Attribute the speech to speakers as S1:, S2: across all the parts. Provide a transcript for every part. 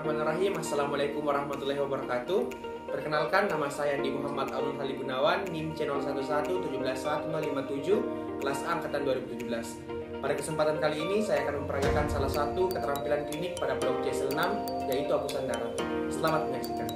S1: Bismillahirrahmanirrahim. Assalamualaikum warahmatullahi wabarakatuh. Perkenalkan, nama saya Andi Muhammad Alun Hali Gunawan, NIM C01117157, kelas A angkatan 2017. Pada kesempatan kali ini saya akan memperagakan salah satu keterampilan klinik pada blok C6, yaitu hapusan darah. Selamat menyaksikan.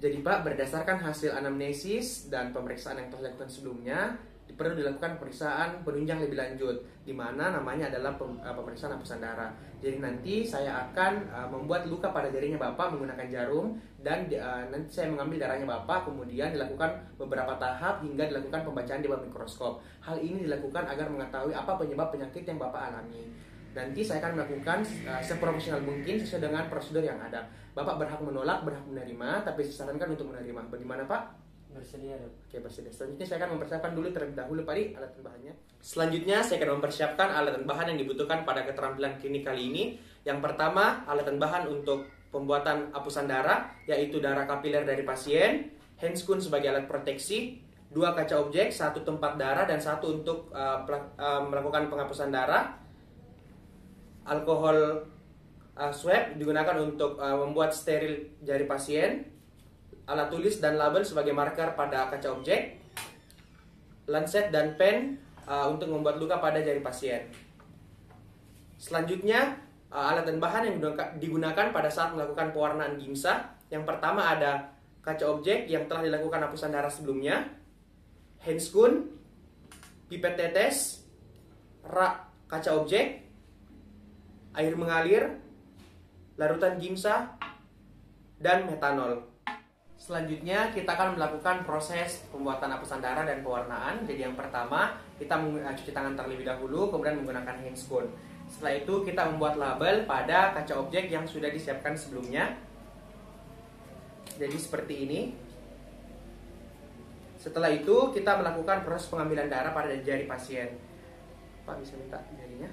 S1: Jadi Pak, berdasarkan hasil anamnesis dan pemeriksaan yang telah dilakukan sebelumnya, perlu dilakukan pemeriksaan penunjang lebih lanjut, di mana namanya adalah pemeriksaan hapusan darah. Jadi nanti saya akan membuat luka pada jarinya Bapak menggunakan jarum, dan nanti saya mengambil darahnya Bapak, kemudian dilakukan beberapa tahap hingga dilakukan pembacaan di bawah mikroskop. Hal ini dilakukan agar mengetahui apa penyebab penyakit yang Bapak alami. Nanti saya akan melakukan seprofesional mungkin sesuai dengan prosedur yang ada. Bapak berhak menolak, berhak menerima, tapi saya sarankan untuk menerima. Bagaimana Pak?
S2: Bersedia, Dok.
S1: Oke, bersedia. Selanjutnya saya akan mempersiapkan dulu terlebih dahulu Pak alat dan bahannya. Selanjutnya saya akan mempersiapkan alat dan bahan yang dibutuhkan pada keterampilan klinik kali ini. Yang pertama, alat dan bahan untuk pembuatan hapusan darah, yaitu darah kapiler dari pasien, handscoon sebagai alat proteksi, 2 kaca objek, 1 tempat darah, dan 1 untuk melakukan penghapusan darah. Alkohol swab digunakan untuk membuat steril jari pasien. Alat tulis dan label sebagai marker pada kaca objek, lancet dan pen untuk membuat luka pada jari pasien. Selanjutnya, alat dan bahan yang digunakan pada saat melakukan pewarnaan gimsa. Yang pertama ada kaca objek yang telah dilakukan hapusan darah sebelumnya, handscoon, pipet tetes, rak kaca objek, air mengalir, larutan gimsa, dan metanol. Selanjutnya kita akan melakukan proses pembuatan hapusan darah dan pewarnaan. Jadi yang pertama kita cuci tangan terlebih dahulu, kemudian menggunakan handscoon. Setelah itu kita membuat label pada kaca objek yang sudah disiapkan sebelumnya. Jadi seperti ini. Setelah itu kita melakukan proses pengambilan darah pada jari pasien. Pak bisa minta jarinya?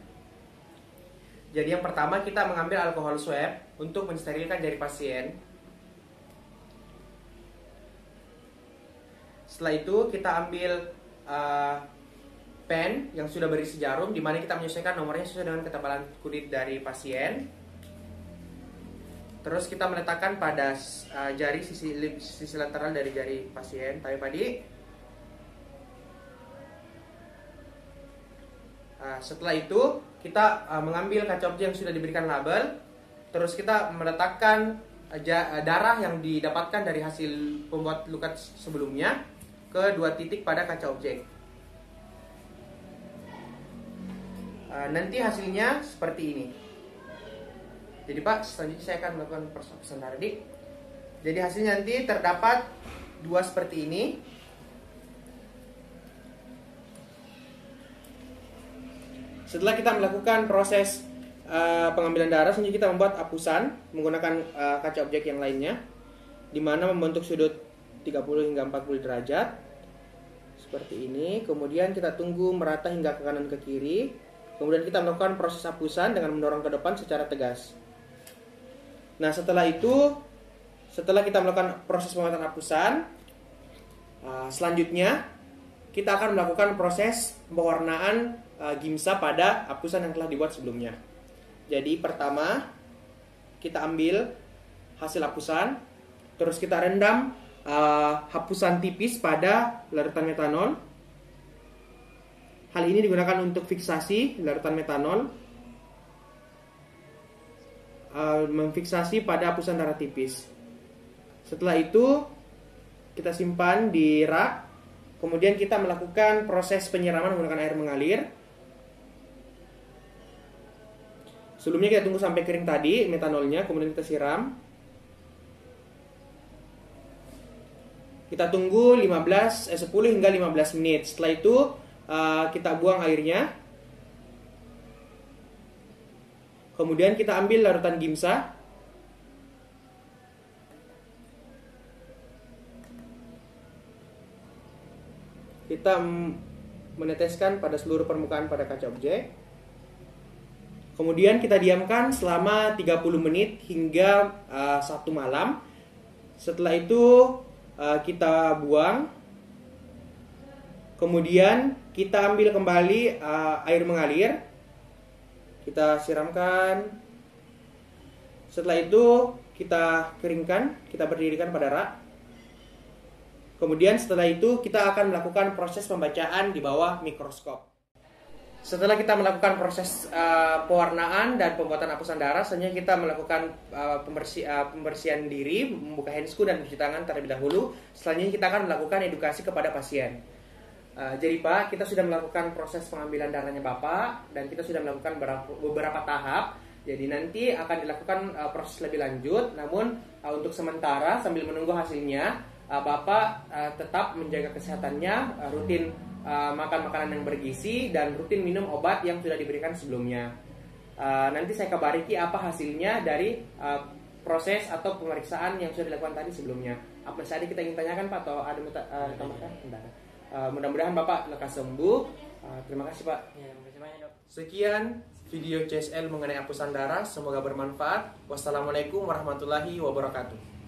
S1: Jadi yang pertama kita mengambil alkohol swab untuk mensterilkan jari pasien. Setelah itu kita ambil pen yang sudah berisi jarum, di mana kita menyesuaikan nomornya sesuai dengan ketebalan kulit dari pasien. Terus kita meletakkan pada jari sisi lateral dari jari pasien. Tahu padi. Setelah itu kita mengambil kaca objek yang sudah diberikan label. Terus kita meletakkan darah yang didapatkan dari hasil pembuat luka sebelumnya ke 2 titik pada kaca objek. Nanti hasilnya seperti ini. Jadi Pak, selanjutnya saya akan melakukan proses darah. Jadi hasilnya nanti terdapat 2 seperti ini. Setelah kita melakukan proses pengambilan darah, selanjutnya kita membuat hapusan menggunakan kaca objek yang lainnya, di mana membentuk sudut 30 hingga 40 derajat seperti ini. Kemudian kita tunggu merata hingga ke kanan ke kiri. Kemudian kita melakukan proses hapusan dengan mendorong ke depan secara tegas. Nah, setelah itu, setelah kita melakukan proses pembuatan hapusan, selanjutnya kita akan melakukan proses pewarnaan gimsa pada hapusan yang telah dibuat sebelumnya. Jadi pertama kita ambil hasil hapusan, terus kita rendam hapusan tipis pada larutan metanol. Hal ini digunakan untuk fiksasi larutan metanol, memfiksasi pada hapusan darah tipis. Setelah itu kita simpan di rak. Kemudian kita melakukan proses penyiraman menggunakan air mengalir. Sebelumnya kita tunggu sampai kering tadi metanolnya, kemudian kita siram. Kita tunggu 10 hingga 15 menit. Setelah itu kita buang airnya. Kemudian kita ambil larutan gimsa. Kita meneteskan pada seluruh permukaan pada kaca objek. Kemudian kita diamkan selama 30 menit hingga 1 malam. Setelah itu kita buang. Kemudian kita ambil kembali air mengalir. Kita siramkan Setelah itu kita keringkan, kita berdirikan pada rak. Kemudian setelah itu kita akan melakukan proses pembacaan di bawah mikroskop. Setelah kita melakukan proses pewarnaan dan pembuatan hapusan darah, selanjutnya kita melakukan pembersihan diri, membuka handscoon dan mencuci tangan terlebih dahulu. Selanjutnya kita akan melakukan edukasi kepada pasien. Jadi Pak, kita sudah melakukan proses pengambilan darahnya Bapak dan kita sudah melakukan beberapa tahap. Jadi nanti akan dilakukan proses lebih lanjut. Namun untuk sementara sambil menunggu hasilnya, Bapak tetap menjaga kesehatannya, rutin makan makanan yang bergizi dan rutin minum obat yang sudah diberikan sebelumnya. Nanti saya kabari Ki apa hasilnya dari proses atau pemeriksaan yang sudah dilakukan tadi sebelumnya. Apa saja kita ingin tanyakan Pak atau ada tambahkan? Mudah-mudahan Bapak lekas sembuh. Terima kasih Pak.
S2: Ya, terima kasih banyak Dok.
S1: Sekian video CSL mengenai hapusan darah. Semoga bermanfaat. Wassalamualaikum warahmatullahi wabarakatuh.